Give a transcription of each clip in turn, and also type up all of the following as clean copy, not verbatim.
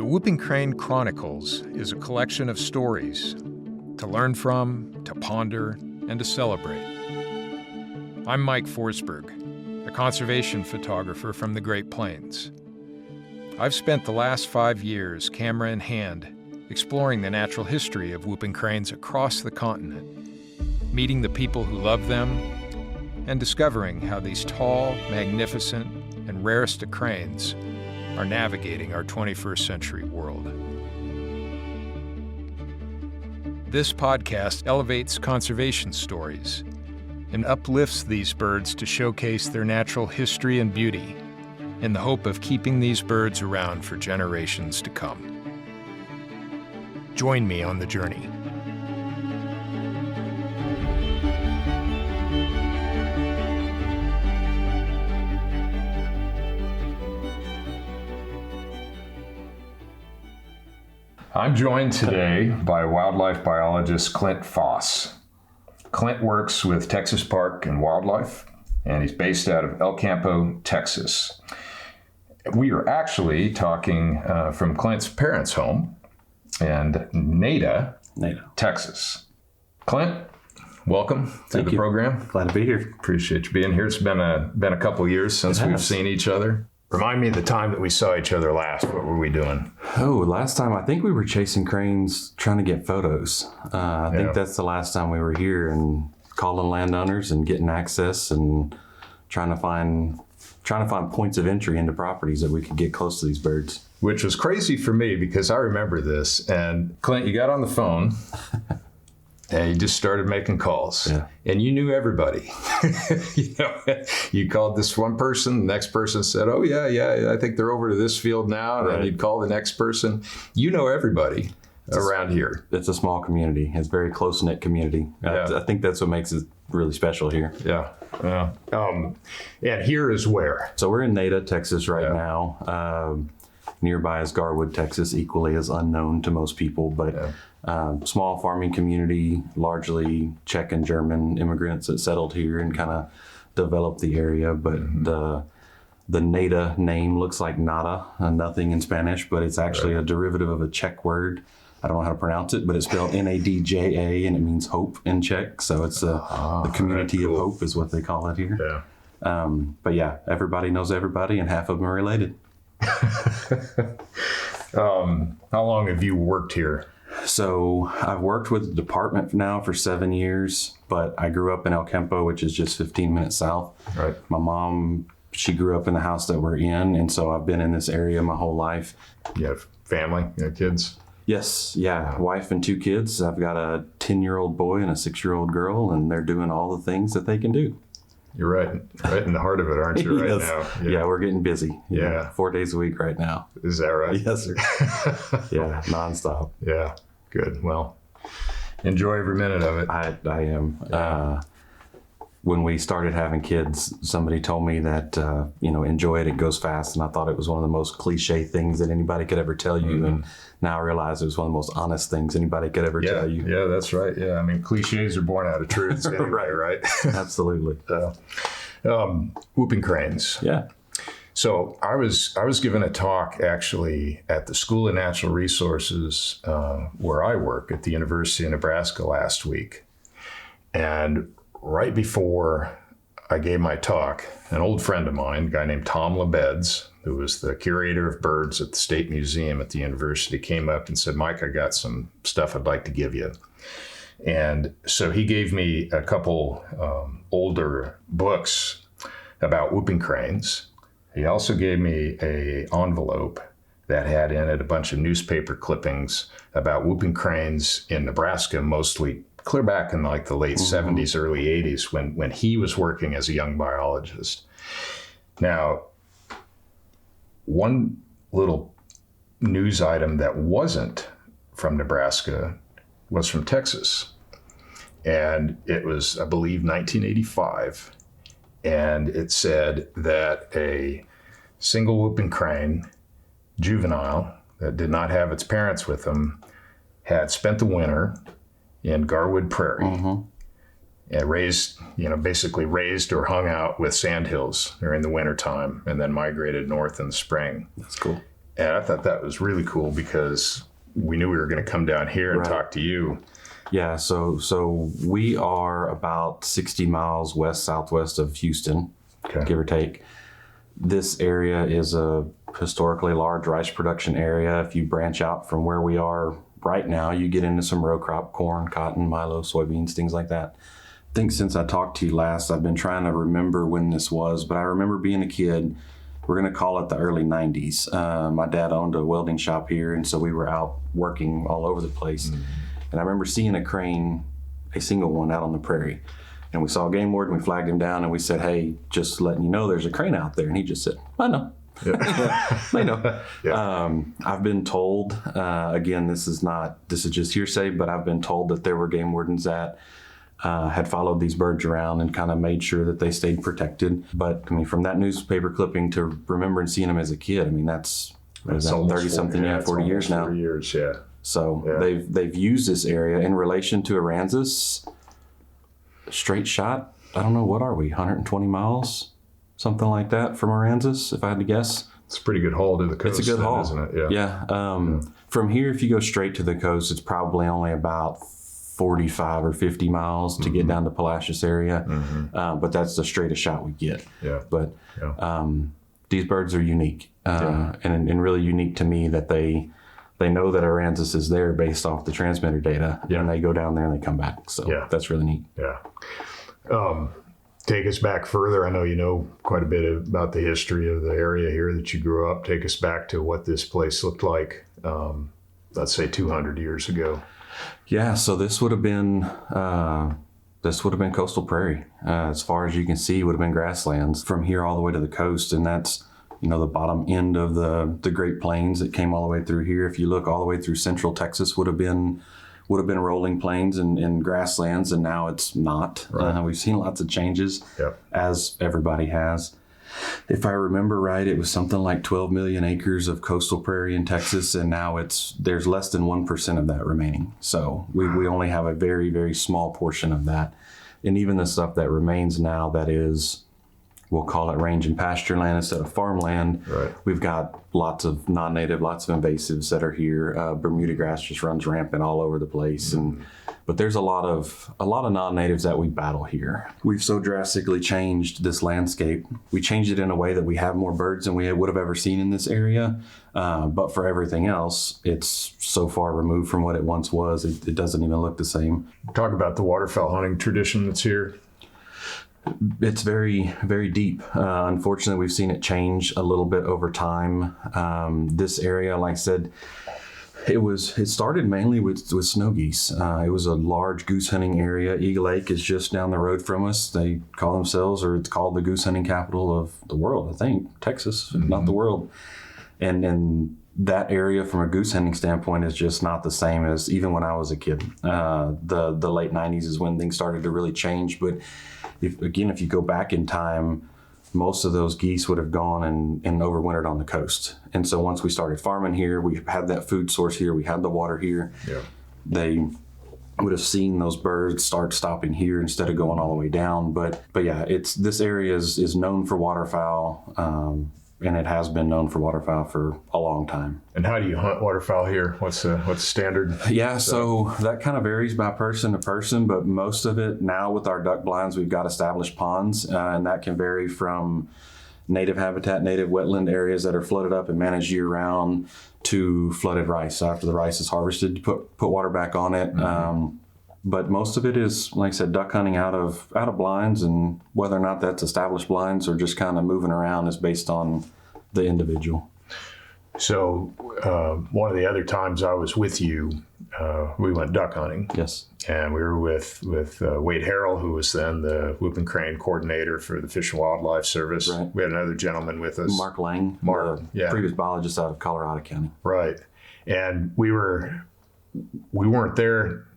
Whooping Crane Chronicles is a collection of stories to learn from, to ponder, and to celebrate. I'm Mike Forsberg, a conservation photographer from the Great Plains. I've spent the last 5 years, camera in hand, exploring the natural history of whooping cranes across the continent, meeting the people who love them, and discovering how these tall, magnificent, and rarest of cranes are navigating our 21st century world. This podcast elevates conservation stories and uplifts these birds to showcase their natural history and beauty in the hope of keeping these birds around for generations to come. Join me on the journey. I'm joined today by wildlife biologist Clint Faas. Clint works with Texas Park and Wildlife, and he's based out of El Campo, Texas. We are actually talking from Clint's parents' home in Nada, Texas. Clint, welcome to the program. Glad to be here. Appreciate you being here. It's been a couple years since we've seen each other. Remind me of the time that we saw each other last. What were we doing? Oh, last time I think we were chasing cranes trying to get photos. I think that's the last time we were here, and calling landowners and getting access and trying to find points of entry into properties that we could get close to these birds. Which was crazy for me because I remember this. And Clint, you got on the phone and you just started making calls. Yeah. And you knew everybody. You called this one person, the next person said, oh, yeah, I think they're over to this field now. And then you'd call the next person. You know everybody around here. It's a small community. It's a very close-knit community. Yeah. I think that's what makes it really special here. Yeah. And here is where? So we're in Nada, Texas right now. Nearby is Garwood, Texas, equally as unknown to most people, but small farming community, largely Czech and German immigrants that settled here and kind of developed the area. But the Nada name looks like nada, nothing in Spanish, but it's actually a derivative of a Czech word. I don't know how to pronounce it, but it's spelled Nadja, and it means hope in Czech. So it's the community of hope is what they call it here. Yeah. But yeah, everybody knows everybody, and half of them are related. How long have you worked here? So I've worked with the department now for 7 years, but I grew up in El Campo, which is just 15 minutes south. Right. My mom, she grew up in the house that we're in, and so I've been in this area my whole life. You have family? You have kids? Yes, wife and 2 kids. I've got a 10-year-old boy and a 6-year-old girl, and they're doing all the things that they can do. You're right in the heart of it, aren't you, right now? Yeah, we're getting busy. Yeah. 4 days a week right now. Is that right? Yes, sir. Yeah, nonstop. Yeah, good. Well, enjoy every minute of it. I am. When we started having kids, somebody told me that, enjoy it goes fast. And I thought it was one of the most cliche things that anybody could ever tell you. And now I realize it was one of the most honest things anybody could ever tell you. Yeah, that's right. Yeah, I mean, cliches are born out of truths anyway, right? Absolutely. Whooping cranes. Yeah. So I was given a talk actually at the School of Natural Resources where I work at the University of Nebraska last week. And right before I gave my talk, an old friend of mine, a guy named Tom Lebeds, who was the curator of birds at the State Museum at the university, came up and said, Mike, I got some stuff I'd like to give you. And so he gave me a couple older books about whooping cranes. He also gave me an envelope that had in it a bunch of newspaper clippings about whooping cranes in Nebraska, mostly clear back in like the late 70s, early 80s when he was working as a young biologist. Now, one little news item that wasn't from Nebraska was from Texas. And it was, I believe, 1985. And it said that a single whooping crane, juvenile, that did not have its parents with them, had spent the winter in Garwood Prairie and basically raised or hung out with sandhills during the wintertime and then migrated north in the spring. That's cool. And I thought that was really cool because we knew we were going to come down here and talk to you. Yeah, so we are about 60 miles west-southwest of Houston, give or take. This area is a historically large rice production area. If you branch out from where we are right now, you get into some row crop, corn, cotton, milo, soybeans, things like that. I think since I talked to you last, I've been trying to remember when this was, but I remember being a kid. We're going to call it the early 90s. My dad owned a welding shop here, and so we were out working all over the place. Mm-hmm. And I remember seeing a crane, a single one, out on the prairie. And we saw a game warden, we flagged him down, and we said, hey, just letting you know there's a crane out there. And he just said, I know. Yeah. I know. Yeah. I've been told, again, this is just hearsay, but I've been told that there were game wardens that had followed these birds around and kind of made sure that they stayed protected. But I mean, from that newspaper clipping to remembering seeing them as a kid, I mean, that's 30-something, 40 years now. 40 years, yeah. So they've used this area in relation to Aransas. Straight shot, I don't know, what are we, 120 miles? Something like that from Aransas, if I had to guess. It's a pretty good haul to the coast. It's a good haul, isn't it? Yeah. From here, if you go straight to the coast, it's probably only about 45 or 50 miles to get down to Palacios area. Mm-hmm. But that's the straightest shot we get. Yeah. But these birds are unique and really unique to me that they know that Aransas is there based off the transmitter data, and they go down there and they come back. So that's really neat. Yeah. Take us back further. I know you know quite a bit about the history of the area here that you grew up. Take us back to what this place looked like, let's say 200 years ago. Yeah, so this would have been coastal prairie. As far as you can see, would have been grasslands from here all the way to the coast, and that's the bottom end of the Great Plains that came all the way through here. If you look all the way through central Texas, would have been rolling plains and grasslands, and now it's not. Right. We've seen lots of changes, as everybody has. If I remember right, it was something like 12 million acres of coastal prairie in Texas, and now there's less than 1% of that remaining. So we only have a very, very small portion of that. And even the stuff that remains now that is, we'll call it range and pasture land instead of farmland. Right. We've got lots of non-native, lots of invasives that are here. Bermuda grass just runs rampant all over the place. But there's a lot of non-natives that we battle here. We've so drastically changed this landscape. We changed it in a way that we have more birds than we would have ever seen in this area. But for everything else, it's so far removed from what it once was. It doesn't even look the same. Talk about the waterfowl hunting tradition that's here. It's very, very deep. Unfortunately, we've seen it change a little bit over time. This area, like I said, it started mainly with snow geese. It was a large goose hunting area. Eagle Lake is just down the road from us. They call themselves, or it's called the goose hunting capital of the world, I think, Texas, not the world. And that area from a goose hunting standpoint is just not the same as even when I was a kid. The late 90s is when things started to really change. But if you go back in time, most of those geese would have gone and overwintered on the coast. And so once we started farming here, we had that food source here, we had the water here. Yeah. They would have seen those birds start stopping here instead of going all the way down. But yeah, this area is known for waterfowl. And it has been known for waterfowl for a long time. And how do you hunt waterfowl here? What's standard? Yeah, so that kind of varies by person to person, but most of it now with our duck blinds, we've got established ponds, and that can vary from native habitat, native wetland areas that are flooded up and managed year round to flooded rice. So after the rice is harvested, you put water back on it. But most of it is, like I said, duck hunting out of blinds, and whether or not that's established blinds or just kind of moving around is based on the individual. So one of the other times I was with you, we went duck hunting. Yes. And we were with Wade Harrell, who was then the whooping crane coordinator for the Fish and Wildlife Service. Right. We had another gentleman with us. Mark Lang, previous biologist out of Colorado County. Right. And we weren't there.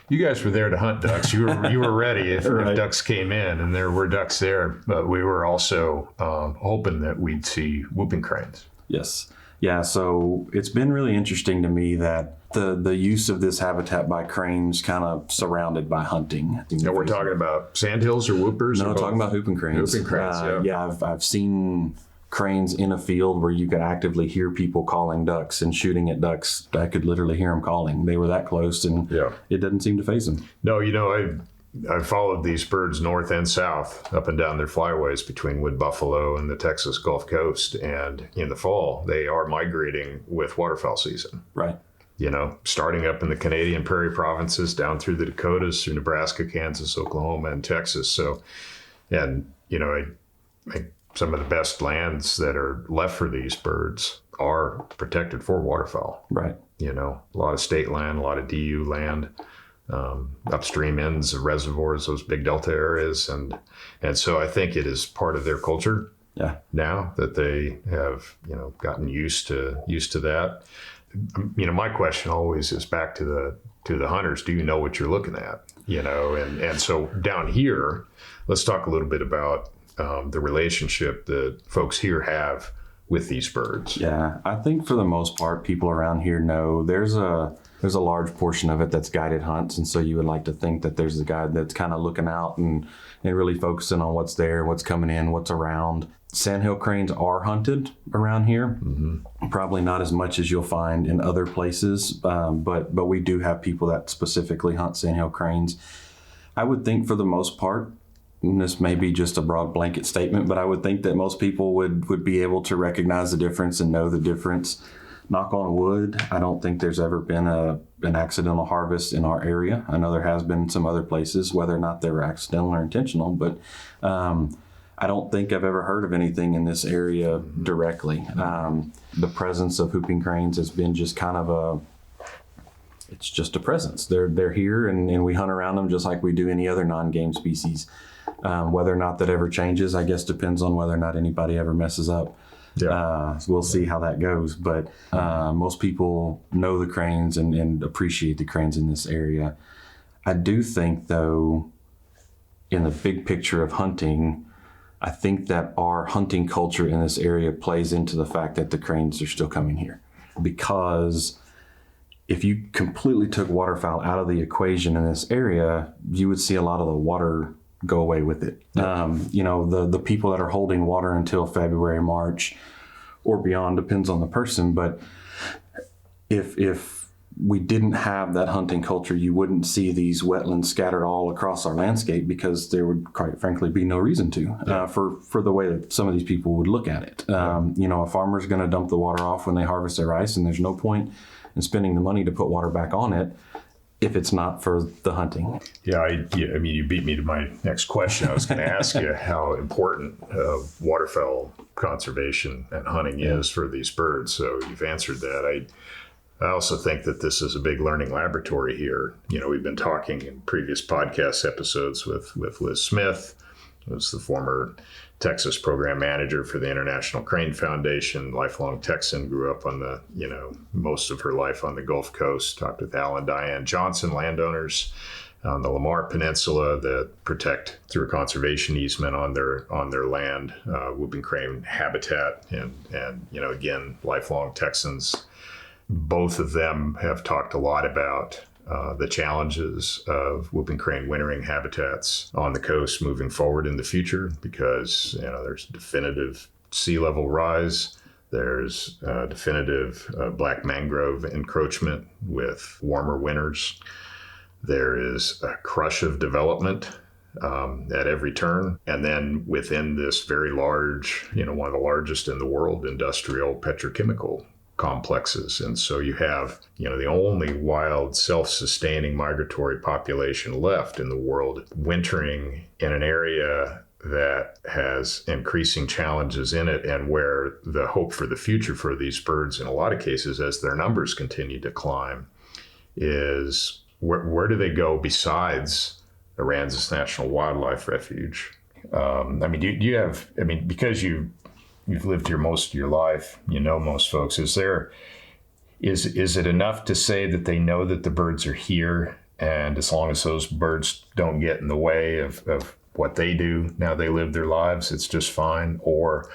You guys were there to hunt ducks. You were ready if ducks came in, and there were ducks there. But we were also hoping that we'd see whooping cranes. Yes. Yeah. So it's been really interesting to me that the use of this habitat by cranes kind of surrounded by hunting. And we're talking about sandhills or whoopers? No, talking about whooping cranes. Whooping cranes, yeah. I've seen cranes in a field where you could actively hear people calling ducks and shooting at ducks. I could literally hear them calling. They were that close, and it doesn't seem to faze them. No, I followed these birds north and south up and down their flyways between wood buffalo and the Texas Gulf Coast. And in the fall, they are migrating with waterfowl season. Right. Starting up in the Canadian prairie provinces, down through the Dakotas, through Nebraska, Kansas, Oklahoma, and Texas. So, and, I think some of the best lands that are left for these birds are protected for waterfowl. Right. A lot of state land, a lot of DU land. Upstream ends of reservoirs, those big delta areas, and so I think it is part of their culture now that they have gotten used to that. My question always is back to the hunters. Do you know what you're looking at? And so down here, let's talk a little bit about the relationship that folks here have with these birds. Yeah, I think for the most part, people around here know there's a large portion of it that's guided hunts. And so you would like to think that there's a guide that's kind of looking out and really focusing on what's there, what's coming in, what's around. Sandhill cranes are hunted around here. Mm-hmm. Probably not as much as you'll find in other places, but we do have people that specifically hunt sandhill cranes. I would think for the most part, and this may be just a broad blanket statement, but I would think that most people would be able to recognize the difference and know the difference. Knock on wood, I don't think there's ever been an accidental harvest in our area. I know there has been some other places, whether or not they were accidental or intentional, but I don't think I've ever heard of anything in this area directly. The presence of whooping cranes has been just kind of it's just a presence. They're here, and we hunt around them just like we do any other non-game species. Whether or not that ever changes, I guess depends on whether or not anybody ever messes up. So we'll see how that goes. But most people know the cranes and appreciate the cranes in this area. I do think, though, in the big picture of hunting, I think that our hunting culture in this area plays into the fact that the cranes are still coming here. Because if you completely took waterfowl out of the equation in this area, you would see a lot of the water go away with it. The people that are holding water until February, March, or beyond, depends on the person. But if we didn't have that hunting culture, you wouldn't see these wetlands scattered all across our landscape, because there would, quite frankly, be no reason to, for the way that some of these people would look at it. A farmer's going to dump the water off when they harvest their rice, and there's no point in spending the money to put water back on it if it's not for the hunting. Yeah, you beat me to my next question. I was going to ask you how important waterfowl conservation and hunting is for these birds. So you've answered that. I also think that this is a big learning laboratory here. We've been talking in previous podcast episodes with Liz Smith, who's the former Texas program manager for the International Crane Foundation, lifelong Texan, grew up on most of her life on the Gulf Coast. Talked with Al and Diane Johnson, landowners on the Lamar Peninsula that protect through a conservation easement on their land, whooping crane habitat, and again, lifelong Texans. Both of them have talked a lot about the challenges of whooping crane wintering habitats on the coast moving forward in the future, because there's definitive sea level rise, there's definitive black mangrove encroachment with warmer winters, there is a crush of development at every turn, and then within this very large, one of the largest in the world, industrial petrochemical complexes. And so you have, the only wild self-sustaining migratory population left in the world wintering in an area that has increasing challenges in it, and where the hope for the future for these birds, in a lot of cases, as their numbers continue to climb, is where do they go besides Aransas National Wildlife Refuge? Do you have, because you've lived here most of your life, most folks, is it enough to say that they know that the birds are here, and as long as those birds don't get in the way of what they do, now they live their lives, it's just fine? Or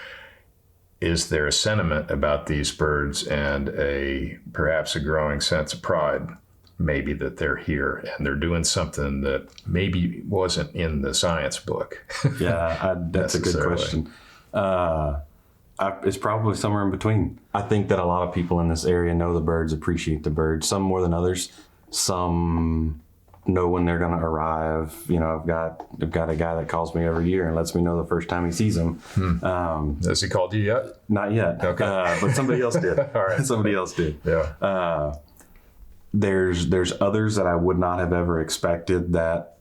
is there a sentiment about these birds and perhaps a growing sense of pride, maybe, that they're here and they're doing something that maybe wasn't in the science book? Yeah, that's a good question. It's probably somewhere in between. I think that a lot of people in this area know the birds, appreciate the birds, some more than others. Some know when they're going to arrive. You know, I've got a guy that calls me every year and lets me know the first time he sees them. Has he called you yet? Not yet. Okay. But somebody else did. All right. Somebody else did. Yeah. There's others that I would not have ever expected that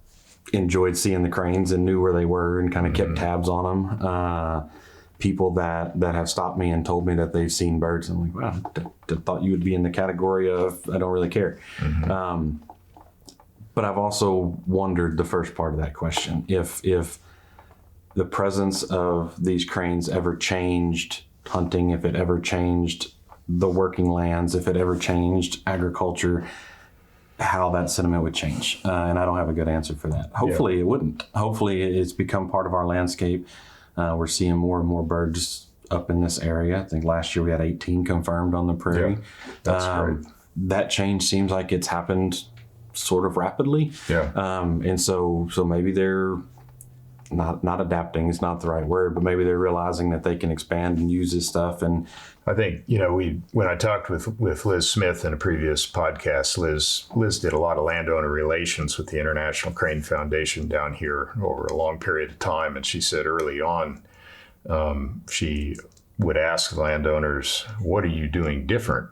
enjoyed seeing the cranes and knew where they were and kind of kept tabs on them. People that have stopped me and told me that they've seen birds. I'm like, wow, I thought you would be in the category of I don't really care. But I've also wondered the first part of that question. If the presence of these cranes ever changed hunting, if it ever changed the working lands, if it ever changed agriculture, how that sentiment would change. And I don't have a good answer for that. Hopefully it wouldn't. Hopefully it's become part of our landscape. We're seeing more and more birds up in this area. I think last year we had 18 confirmed on the prairie. Yeah, that's great. That change seems like it's happened sort of rapidly. Yeah. And so maybe they're not adapting, it's not the right word, but maybe they're realizing that they can expand and use this stuff. And I think, when I talked with Liz Smith in a previous podcast, Liz did a lot of landowner relations with the International Crane Foundation down here over a long period of time. And she said early on, she would ask landowners, what are you doing different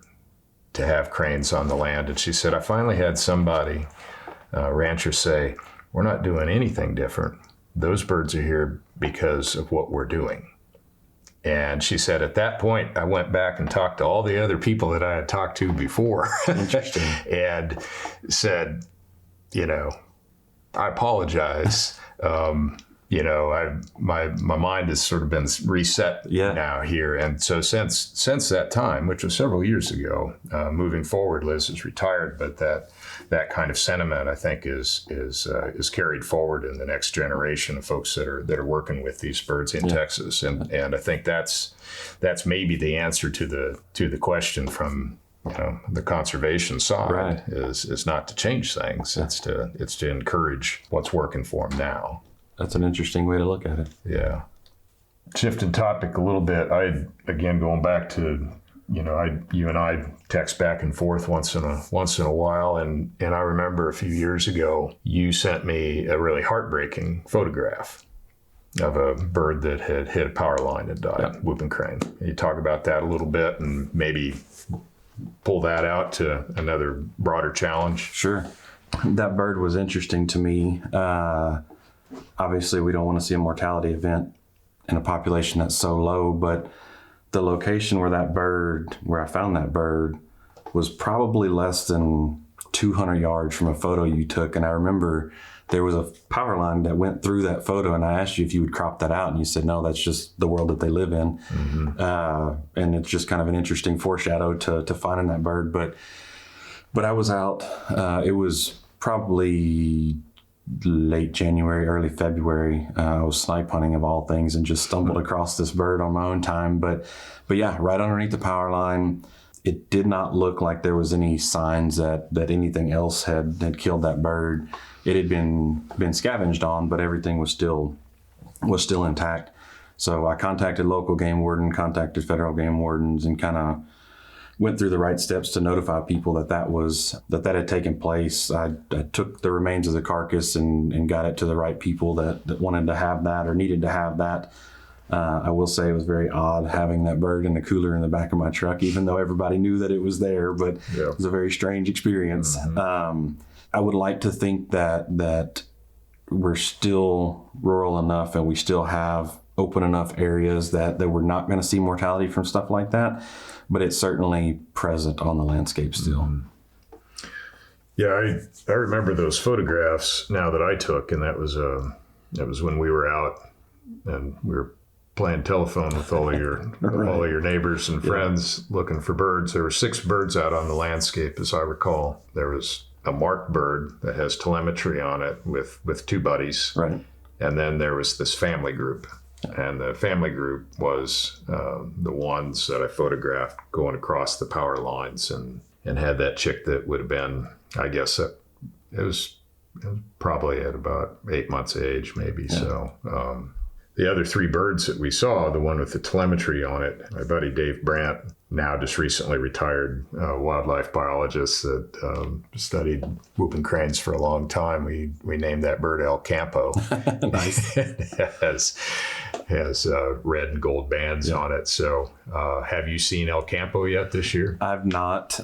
to have cranes on the land? And she said, I finally had somebody, rancher, say, we're not doing anything different. Those birds are here because of what we're doing. And she said, at that point, I went back and talked to all the other people that I had talked to before. Interesting. And said, I apologize. My mind has sort of been reset now here. And so since that time, which was several years ago, moving forward, Liz is retired, but that kind of sentiment, I think, is carried forward in the next generation of folks that are working with these birds in Texas. And I think that's maybe the answer to the question from the conservation side, right, is not to change things. It's to encourage what's working for them now. That's an interesting way to look at it. Yeah. Shifting topic a little bit, going back to, you and I text back and forth once in a while, and I remember a few years ago, you sent me a really heartbreaking photograph of a bird that had hit a power line and died, whooping crane. Can you talk about that a little bit and maybe pull that out to another broader challenge? Sure. That bird was interesting to me. Obviously, we don't want to see a mortality event in a population that's so low, but the location where I found that bird was probably less than 200 yards from a photo you took. And I remember there was a power line that went through that photo, and I asked you if you would crop that out, and you said, no, that's just the world that they live in. And it's just kind of an interesting foreshadow to finding that bird. But I was out, it was probably late January, early February. I was snipe hunting of all things and just stumbled across this bird on my own time. But yeah, right underneath the power line. It did not look like there was any signs that anything else had killed that bird. It had been scavenged on, but everything was still intact. So I contacted local game warden, contacted federal game wardens, and kind of went through the right steps to notify people that had taken place. I took the remains of the carcass and got it to the right people that wanted to have that or needed to have that. I will say it was very odd having that bird in the cooler in the back of my truck, even though everybody knew that it was there, but it was a very strange experience. I would like to think that we're still rural enough and we still have open enough areas that we're not going to see mortality from stuff like that, but it's certainly present on the landscape still. Yeah, I remember those photographs now that I took, and that was when we were out and we were playing telephone with all of your neighbors and friends looking for birds. There were 6 birds out on the landscape, as I recall. There was a marked bird that has telemetry on it with 2 buddies. Right. And then there was this family group. And the family group was the ones that I photographed going across the power lines and had that chick that would have been, I guess, it was probably at about 8 months of age, maybe. Yeah. So The other three birds that we saw, the one with the telemetry on it, my buddy Dave Brandt, now just recently retired wildlife biologist that studied whooping cranes for a long time. We named that bird El Campo. Nice. It has red and gold bands on it. So have you seen El Campo yet this year? I've not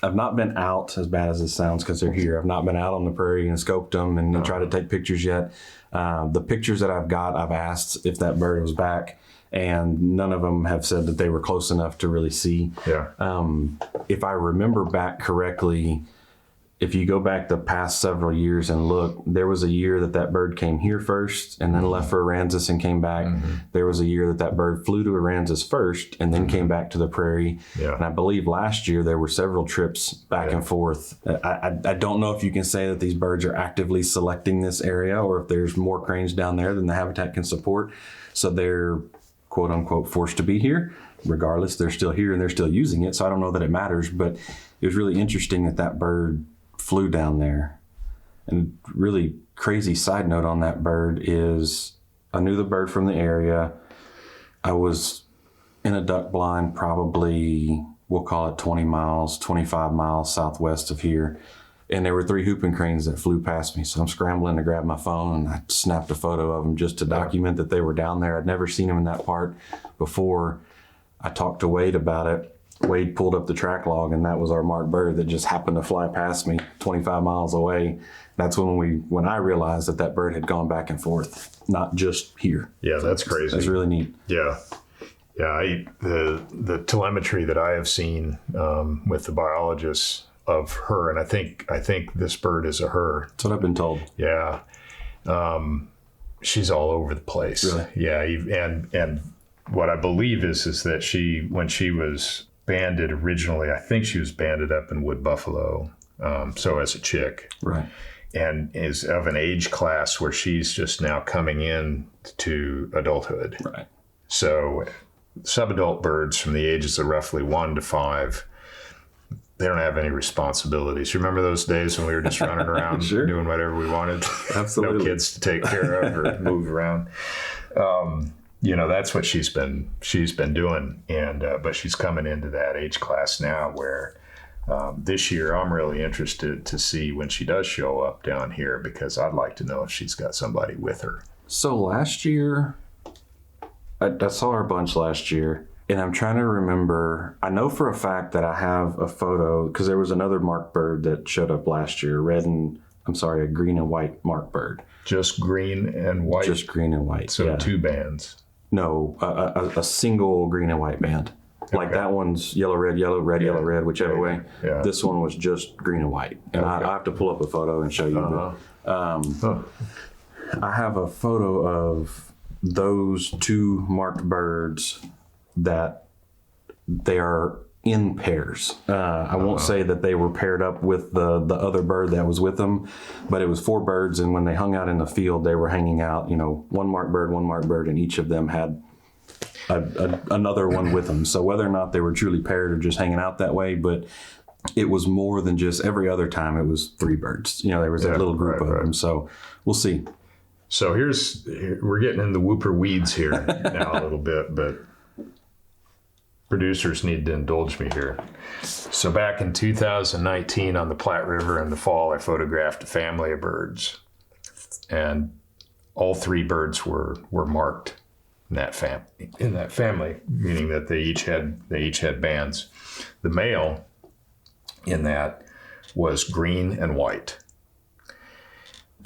been out, as bad as it sounds, because they're here. I've not been out on the prairie and scoped them and tried to take pictures yet. The pictures that I've got, I've asked if that bird was back, and none of them have said that they were close enough to really see. Yeah. If I remember back correctly, if you go back the past several years and look, there was a year that bird came here first and then left for Aransas and came back. Mm-hmm. There was a year that bird flew to Aransas first and then came back to the prairie. Yeah. And I believe last year there were several trips back and forth. I don't know if you can say that these birds are actively selecting this area or if there's more cranes down there than the habitat can support. So they're quote unquote forced to be here. Regardless, they're still here and they're still using it. So I don't know that it matters, but it was really interesting that bird flew down there. And really crazy side note on that bird is I knew the bird from the area. I was in a duck blind probably, we'll call it 20 miles, 25 miles southwest of here. And there were 3 whooping cranes that flew past me. So I'm scrambling to grab my phone and I snapped a photo of them just to document that they were down there. I'd never seen them in that part before. I talked to Wade about it. Wade pulled up the track log and that was our marked bird that just happened to fly past me 25 miles away. That's when I realized that bird had gone back and forth, not just here. Yeah, that's crazy. That's really neat. Yeah. Yeah, the telemetry that I have seen with the biologists of her, and I think this bird is a her. That's what I've been told. Yeah. She's all over the place. Really? Yeah, and what I believe is that when she was banded originally, I think she was banded up in wood buffalo, so as a chick. Right. And is of an age class where she's just now coming in to adulthood. Right. So subadult birds from the ages of roughly 1 to 5, they don't have any responsibilities. You remember those days when we were just running around Sure. doing whatever we wanted? Absolutely. No kids to take care of or move around. That's what she's been doing, and but she's coming into that age class now where this year I'm really interested to see when she does show up down here, because I'd like to know if she's got somebody with her. So last year, I saw her a bunch last year, and I'm trying to remember. I know for a fact that I have a photo because there was another marked bird that showed up last year, a green and white marked bird. Just green and white? Just green and white. So 2 bands? No, a single green and white band. Like that one's yellow, red, yellow, red, whichever way. Yeah. This one was just green and white. And I have to pull up a photo and show you. I have a photo of those 2 marked birds that they are in pairs. I won't say that they were paired up with the other bird that was with them, but it was 4 birds, and when they hung out in the field, they were hanging out, one marked bird, and each of them had another one with them. So whether or not they were truly paired or just hanging out that way, but it was more than just every other time it was 3 birds. There was a little group of them. So we'll see. So we're getting in the whooper weeds here now a little bit, but producers need to indulge me here. So back in 2019 on the Platte River in the fall, I photographed a family of birds, and all 3 birds were marked in that family, meaning that they each had bands. The male in that was green and white.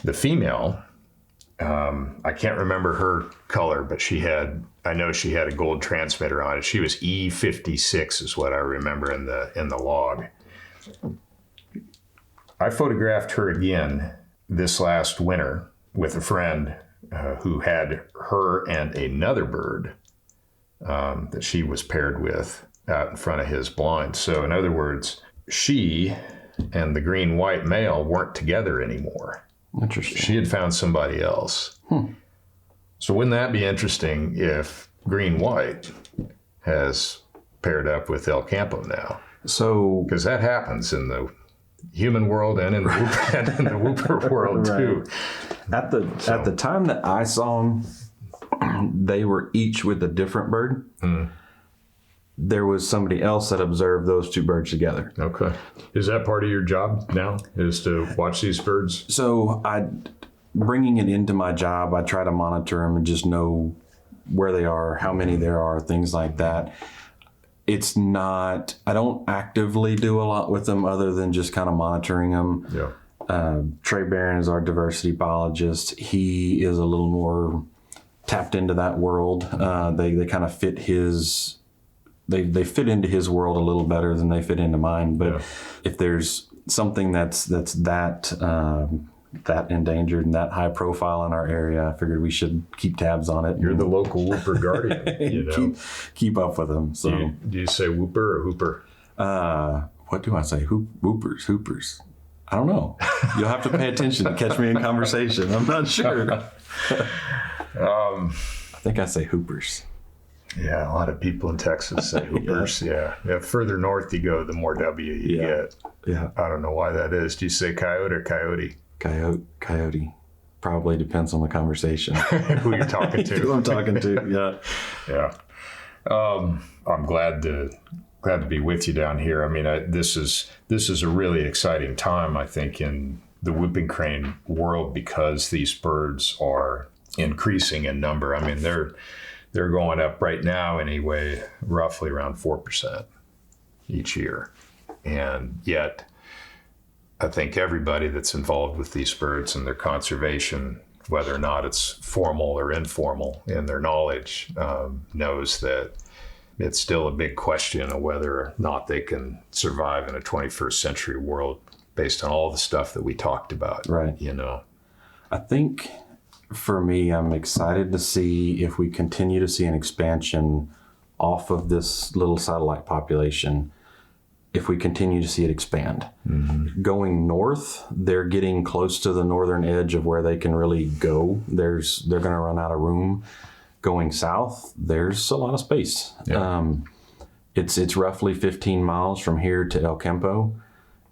The female, I can't remember her color, but I know she had a gold transmitter on it. She was E56 is what I remember in the log. I photographed her again this last winter with a friend who had her and another bird that she was paired with out in front of his blind. So in other words, she and the green-white male weren't together anymore. Interesting. She had found somebody else. So wouldn't that be interesting if green-white has paired up with El Campo now? So, because that happens in the human world and in the whooper world too. At the time that I saw them, they were each with a different bird. There was somebody else that observed those two birds together. Okay. Is that part of your job now, is to watch these birds? So bringing it into my job, I try to monitor them and just know where they are, how many there are, things like that. It's not, I don't actively do a lot with them other than just kind of monitoring them. Yeah. Trey Barron is our diversity biologist. He is a little more tapped into that world. They kind of fit his, they fit into his world a little better than they fit into mine. But if there's something that's that endangered and that high profile in our area, I figured we should keep tabs on it. You're the local whooper guardian, you know. keep up with them. So do you say whooper or hooper? What do I say? Hoopers. I don't know. You'll have to pay attention to catch me in conversation. I'm not sure. I think I say hoopers. Yeah, a lot of people in Texas say hoopers. Yeah. Further north you go, the more W you get. Yeah. I don't know why that is. Do you say coyote or coyote? Coyote. Probably depends on the conversation. Who you're talking to. Who I'm talking to, yeah. I'm glad to be with you down here. I mean, this is a really exciting time, I think, in the whooping crane world, because these birds are increasing in number. I mean, they're going up right now anyway, roughly around 4% each year. And yet, I think everybody that's involved with these birds and their conservation, whether or not it's formal or informal in their knowledge, knows that it's still a big question of whether or not they can survive in a 21st century world based on all the stuff that we talked about. Right. You know, I think for me, I'm excited to see if we continue to see an expansion off of this little satellite population. If we continue to see it expand. Going north, they're getting close to the northern edge of where they can really go. They're going to run out of room. Going south, there's a lot of space. Yeah. It's roughly 15 miles from here to El Campo,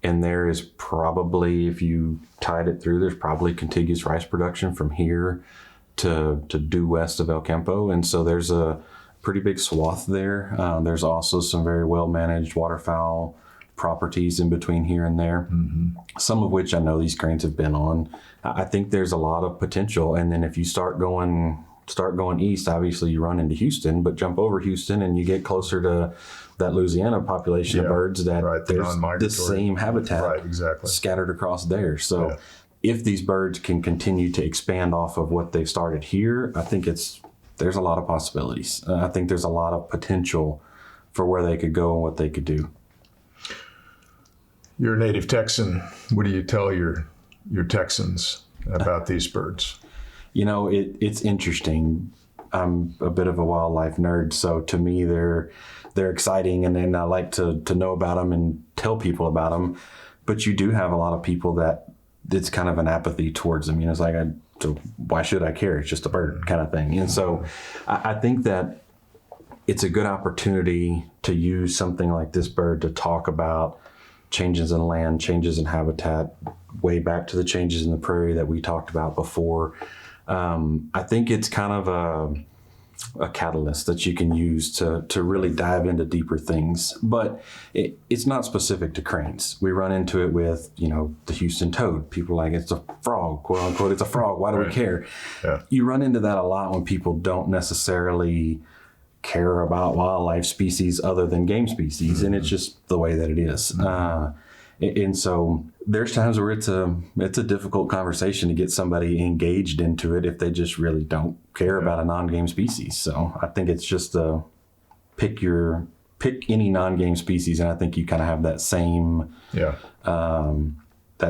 and there is probably, if you tied it through, there's probably contiguous rice production from here to due west of El Campo, and so there's a pretty big swath there. There's also some very well managed waterfowl properties in between here and there, some of which I know these cranes have been on. I think there's a lot of potential. And then if you start going east, obviously you run into Houston, but jump over Houston and you get closer to that Louisiana population of birds that there's the same habitat scattered across there. So if these birds can continue to expand off of what they've started here, I think there's a lot of possibilities. I think there's a lot of potential for where they could go and what they could do. You're a native Texan. What do you tell your Texans about these birds? You know, it's interesting. I'm a bit of a wildlife nerd, so to me they're exciting, and then I like to know about them and tell people about them. But you do have a lot of people that it's kind of an apathy towards them. You know, it's like, so why should I care? It's just a bird kind of thing. And so I think that it's a good opportunity to use something like this bird to talk about changes in land, changes in habitat, way back to the changes in the prairie that we talked about before. I think it's kind of a catalyst that you can use to really dive into deeper things. But it's not specific to cranes. We run into it with, the Houston toad. People are like, it's a frog, quote unquote, it's a frog. Why do we care? Yeah. You run into that a lot when people don't necessarily care about wildlife species other than game species. And it's just the way that it is. And so there's times where it's a difficult conversation to get somebody engaged into it if they just really don't care about a non-game species. So I think it's just pick any non-game species, and I think you kind of have that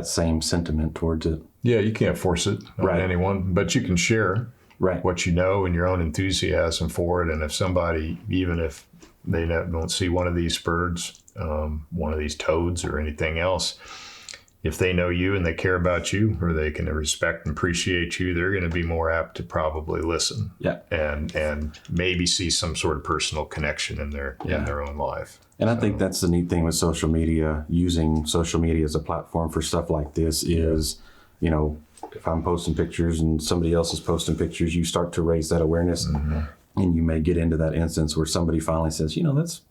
same sentiment towards it. Yeah, you can't force it on anyone, but you can share what you know and your own enthusiasm for it. And if somebody, even if they don't see one of these birds, one of these toads or anything else, if they know you and they care about you, or they can respect and appreciate you, they're going to be more apt to probably listen and maybe see some sort of personal connection in their own life. And I think that's the neat thing with social media, using social media as a platform for stuff like this is, if I'm posting pictures and somebody else is posting pictures, you start to raise that awareness. And you may get into that instance where somebody finally says,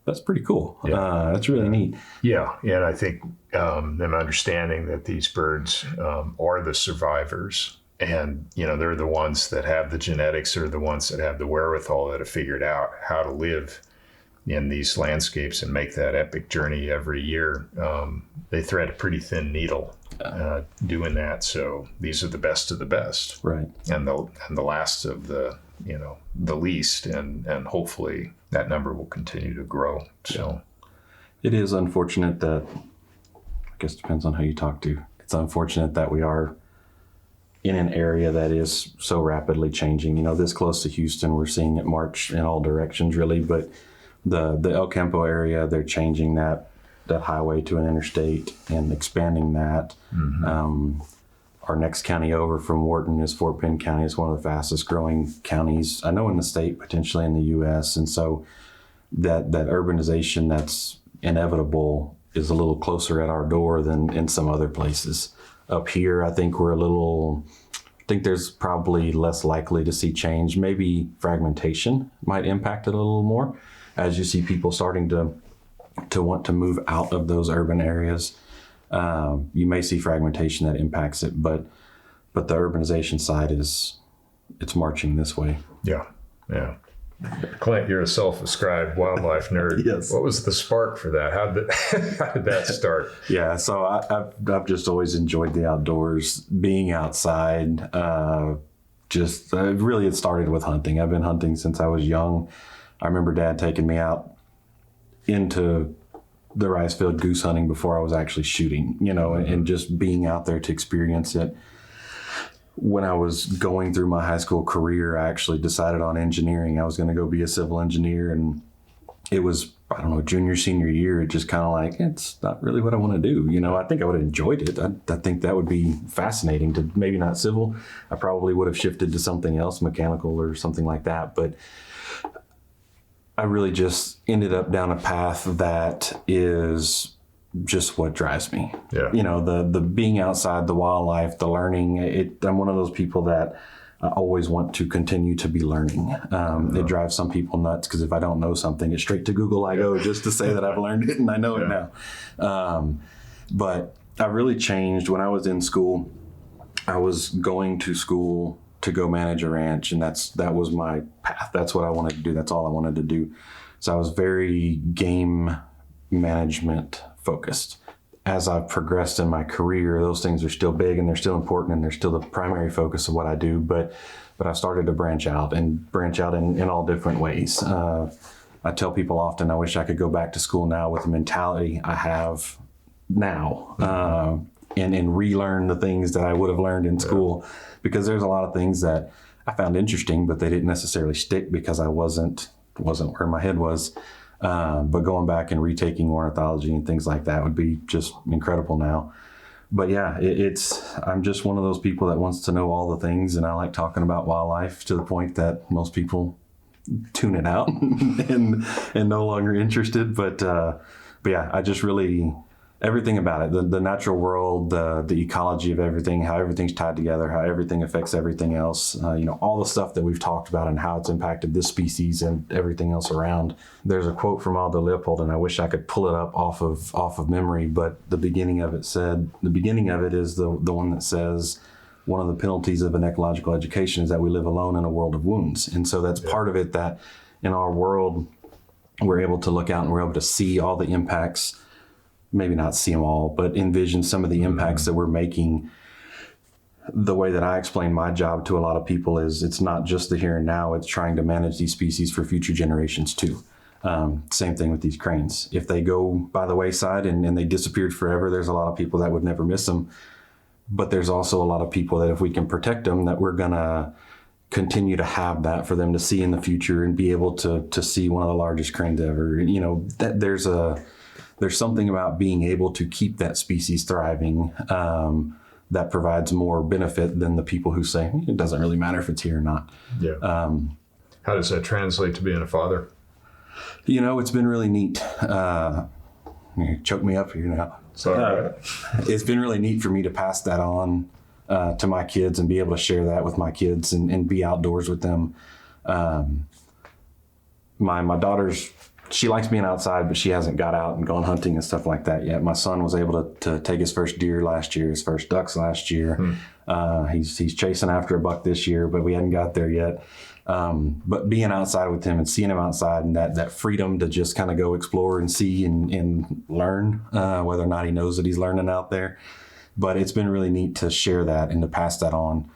that's pretty cool. Yeah. That's really neat. Yeah. And I think them understanding that these birds are the survivors, and, they're the ones that have the genetics, or the ones that have the wherewithal, that have figured out how to live in these landscapes and make that epic journey every year. They thread a pretty thin needle doing that. So these are the best of the best. Right. And the last of the least, and hopefully that number will continue to grow. So it is unfortunate that, I guess it depends on who you talk to. It's unfortunate that we are in an area that is so rapidly changing. This close to Houston, we're seeing it march in all directions really, but the El Campo area, they're changing that highway to an interstate and expanding that. Our next county over from Wharton is Fort Penn County. It's one of the fastest growing counties, I know, in the state, potentially in the U.S. And so that urbanization that's inevitable is a little closer at our door than in some other places. Up here, I think there's probably less likely to see change. Maybe fragmentation might impact it a little more as you see people starting to want to move out of those urban areas. You may see fragmentation that impacts it, but the urbanization side it's marching this way. Yeah. Clint, you're a self-described wildlife nerd. Yes. What was the spark for that? How did that start? Yeah, so I've just always enjoyed the outdoors, being outside. Really, it started with hunting. I've been hunting since I was young. I remember Dad taking me out into the rice field goose hunting before I was actually shooting, and just being out there to experience it. When I was going through my high school career, I actually decided on engineering. I was going to go be a civil engineer, and it was, junior, senior year, it just kind of like, it's not really what I want to do. I think I would have enjoyed it. I think that would be fascinating to, maybe not civil. I probably would have shifted to something else, mechanical or something like that. But I really just ended up down a path that is just what drives me. Yeah. The being outside, the wildlife, the learning. I'm one of those people that I always want to continue to be learning. It drives some people nuts because if I don't know something, it's straight to Google I go just to say that I've learned it and I know it now. But I really changed when I was in school. I was going to school to go manage a ranch, and that was my path. That's what I wanted to do. That's all I wanted to do. So I was very game management focused. As I've progressed in my career, those things are still big and they're still important and they're still the primary focus of what I do. But I started to branch out in all different ways. I tell people often I wish I could go back to school now with the mentality I have now, and relearn the things that I would have learned in school, because there's a lot of things that I found interesting, but they didn't necessarily stick because I wasn't where my head was. But going back and retaking ornithology and things like that would be just incredible now. But yeah, I'm just one of those people that wants to know all the things, and I like talking about wildlife to the point that most people tune it out and no longer interested. But yeah, I just really, everything about it, the natural world, the ecology of everything, how everything's tied together, how everything affects everything else, all the stuff that we've talked about and how it's impacted this species and everything else around. There's a quote from Aldo Leopold, and I wish I could pull it up off of memory, but the beginning of it is the one that says, one of the penalties of an ecological education is that we live alone in a world of wounds. And so that's part of it, that in our world, we're able to look out and we're able to see all the impacts, maybe not see them all, but envision some of the impacts that we're making. The way that I explain my job to a lot of people is it's not just the here and now, it's trying to manage these species for future generations too. Same thing with these cranes. If they go by the wayside and they disappeared forever, there's a lot of people that would never miss them. But there's also a lot of people that if we can protect them, that we're gonna continue to have that for them to see in the future and be able to see one of the largest cranes ever. That there's something about being able to keep that species thriving that provides more benefit than the people who say it doesn't really matter if it's here or not. Yeah. How does that translate to being a father? It's been really neat. You choke me up here now. Sorry. It's been really neat for me to pass that on to my kids and be able to share that with my kids and be outdoors with them. My daughter's, she likes being outside, but she hasn't got out and gone hunting and stuff like that yet. My son was able to take his first deer last year, his first ducks last year. He's chasing after a buck this year, but we hadn't got there yet. But being outside with him and seeing him outside and that freedom to just kind of go explore and see and learn, whether or not he knows that he's learning out there. But it's been really neat to share that and to pass that on.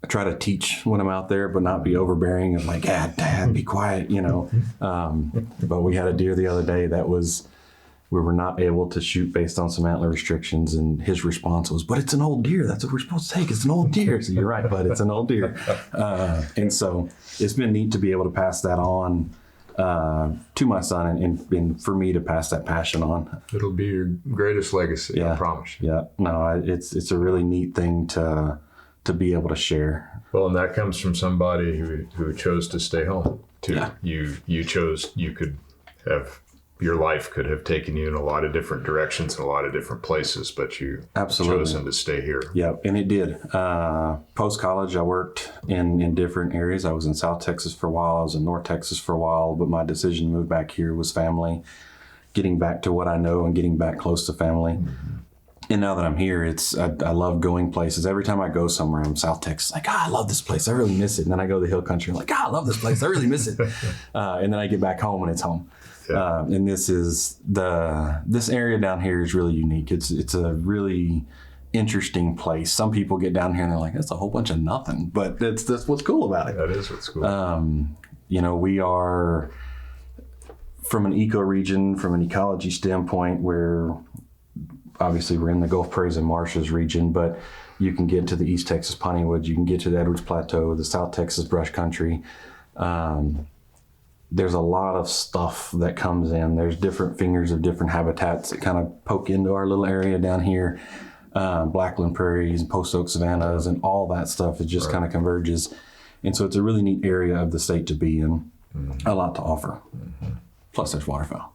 I try to teach when I'm out there, but not be overbearing and like, Dad, be quiet, you know. But we had a deer the other day that we were not able to shoot based on some antler restrictions. And his response was, but it's an old deer. That's what we're supposed to take. It's an old deer. So you're right, bud, it's an old deer. And so it's been neat to be able to pass that on to my son and for me to pass that passion on. It'll be your greatest legacy, I promise you. Yeah, no, it's a really neat thing to be able to share. Well, and that comes from somebody who chose to stay home too. Yeah. You chose, your life could have taken you in a lot of different directions and a lot of different places, but you chosen to stay here. Yeah, and it did. Post-college, I worked in different areas. I was in South Texas for a while. I was in North Texas for a while, but my decision to move back here was family, getting back to what I know and getting back close to family. Mm-hmm. And now that I'm here, I love going places. Every time I go somewhere, I'm South Texas, like, I love this place. I really miss it. And then I go to the hill country, I'm like, I love this place. I really miss it. And then I get back home and it's home. Yeah. And this area down here is really unique. It's a really interesting place. Some people get down here and they're like, that's a whole bunch of nothing. But that's what's cool about it. That is what's cool. We are from an ecoregion, from an ecology standpoint, where obviously we're in the Gulf Prairies and Marshes region, but you can get to the East Texas Piney Woods, you can get to the Edwards Plateau, the South Texas brush country. There's a lot of stuff that comes in. There's different fingers of different habitats that kind of poke into our little area down here. Blackland prairies and post oak savannas and all that stuff, it just kind of converges. And so it's a really neat area of the state to be in. Mm-hmm. A lot to offer. Mm-hmm. Plus there's waterfowl.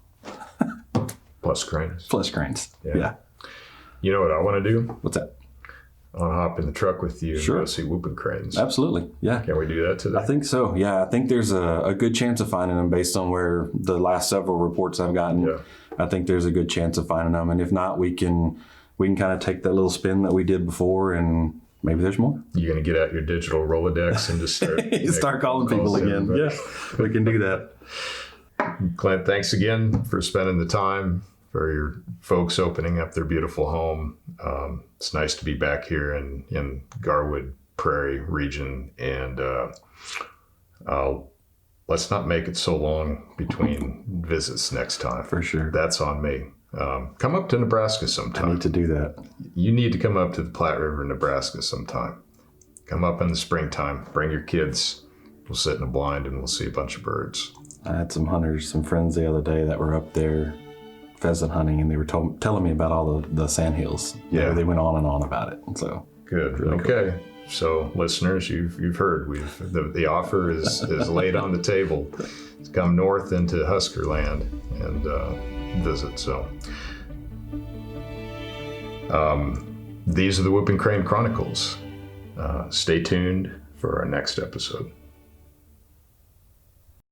Plus cranes. Yeah. You know what I want to do? What's that? I want to hop in the truck with you and go see whooping cranes. Absolutely, yeah. Can we do that today? I think so, yeah. I think there's a good chance of finding them based on where the last several reports I've gotten. Yeah. I think there's a good chance of finding them. And if not, we can kind of take that little spin that we did before and maybe there's more. You're going to get out your digital Rolodex and just start calling people again. Yeah, we can do that. Clint, thanks again for spending the time, for your folks opening up their beautiful home. It's nice to be back here in Garwood Prairie region, and let's not make it so long between visits next time. For sure. That's on me. Come up to Nebraska sometime. I need to do that. You need to come up to the Platte River, Nebraska sometime. Come up in the springtime. Bring your kids. We'll sit in a blind and we'll see a bunch of birds. I had some friends the other day that were up there pheasant hunting, and they were telling me about all the sandhills. Yeah, they went on and on about it. And so good. Really okay. Cool. So listeners, you've heard the offer is laid on the table to come north into Husker Land and visit. So these are the Whooping Crane Chronicles. Stay tuned for our next episode.